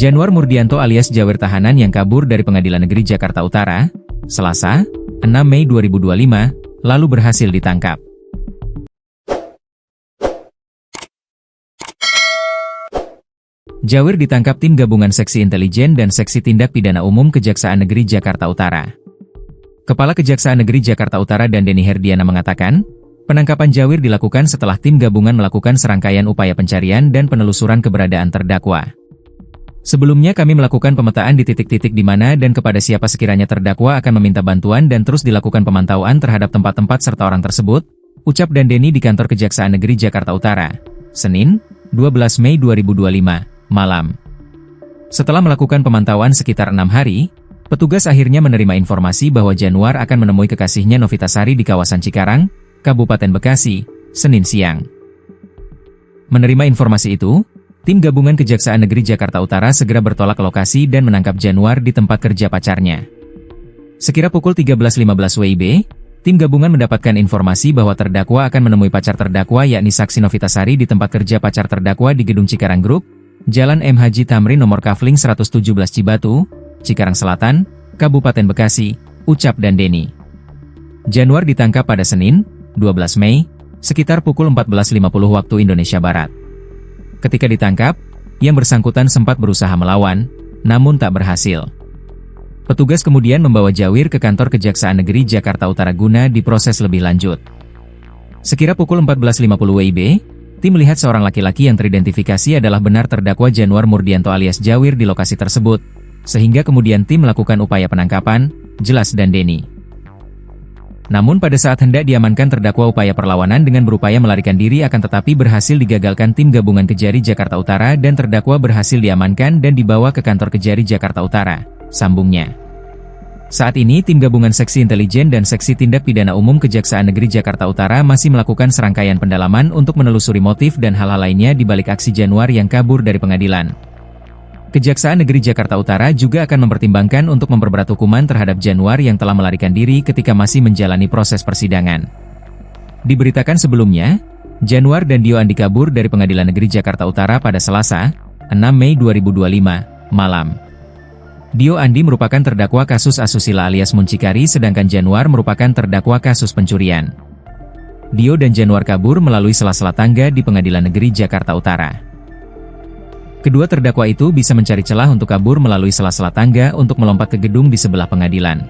Januar Murdianto alias Jawir tahanan yang kabur dari Pengadilan Negeri Jakarta Utara, Selasa, 6 Mei 2025, lalu berhasil ditangkap. Jawir ditangkap tim gabungan Seksi Intelijen dan Seksi Tindak Pidana Umum Kejaksaan Negeri Jakarta Utara. Kepala Kejaksaan Negeri Jakarta Utara Dandeni Herdiana mengatakan, penangkapan Jawir dilakukan setelah tim gabungan melakukan serangkaian upaya pencarian dan penelusuran keberadaan terdakwa. Sebelumnya kami melakukan pemetaan di titik-titik di mana dan kepada siapa sekiranya terdakwa akan meminta bantuan dan terus dilakukan pemantauan terhadap tempat-tempat serta orang tersebut, ucap Dandeni di kantor Kejaksaan Negeri Jakarta Utara, Senin, 12 Mei 2025, malam. Setelah melakukan pemantauan sekitar 6 hari, petugas akhirnya menerima informasi bahwa Januar akan menemui kekasihnya Novitasari di kawasan Cikarang, Kabupaten Bekasi, Senin siang. Menerima informasi itu, tim gabungan Kejaksaan Negeri Jakarta Utara segera bertolak ke lokasi dan menangkap Januar di tempat kerja pacarnya. Sekira pukul 13.15 WIB, tim gabungan mendapatkan informasi bahwa terdakwa akan menemui pacar terdakwa yakni Saksi Novitasari di tempat kerja pacar terdakwa di Gedung Cikarang Group, Jalan M. Haji Tamrin nomor Kafling 117 Cibatu, Cikarang Selatan, Kabupaten Bekasi, ucap Dandeni. Januar ditangkap pada Senin, 12 Mei, sekitar pukul 14.50 waktu Indonesia Barat. Ketika ditangkap, yang bersangkutan sempat berusaha melawan, namun tak berhasil. Petugas kemudian membawa Jawir ke kantor Kejaksaan Negeri Jakarta Utara guna diproses lebih lanjut. Sekira pukul 14.50 WIB, tim melihat seorang laki-laki yang teridentifikasi adalah benar terdakwa Januar Murdianto alias Jawir di lokasi tersebut, sehingga kemudian tim melakukan upaya penangkapan, jelas Dandeni. Namun pada saat hendak diamankan terdakwa upaya perlawanan dengan berupaya melarikan diri akan tetapi berhasil digagalkan tim gabungan Kejari Jakarta Utara dan terdakwa berhasil diamankan dan dibawa ke kantor Kejari Jakarta Utara, sambungnya. Saat ini tim gabungan Seksi Intelijen dan Seksi Tindak Pidana Umum Kejaksaan Negeri Jakarta Utara masih melakukan serangkaian pendalaman untuk menelusuri motif dan hal-hal lainnya di balik aksi Januar yang kabur dari pengadilan. Kejaksaan Negeri Jakarta Utara juga akan mempertimbangkan untuk memperberat hukuman terhadap Januar yang telah melarikan diri ketika masih menjalani proses persidangan. Diberitakan sebelumnya, Januar dan Dio Andi kabur dari Pengadilan Negeri Jakarta Utara pada Selasa, 6 Mei 2025, malam. Dio Andi merupakan terdakwa kasus asusila alias muncikari sedangkan Januar merupakan terdakwa kasus pencurian. Dio dan Januar kabur melalui sela-sela tangga di Pengadilan Negeri Jakarta Utara. Kedua terdakwa itu bisa mencari celah untuk kabur melalui sela-sela tangga untuk melompat ke gedung di sebelah pengadilan.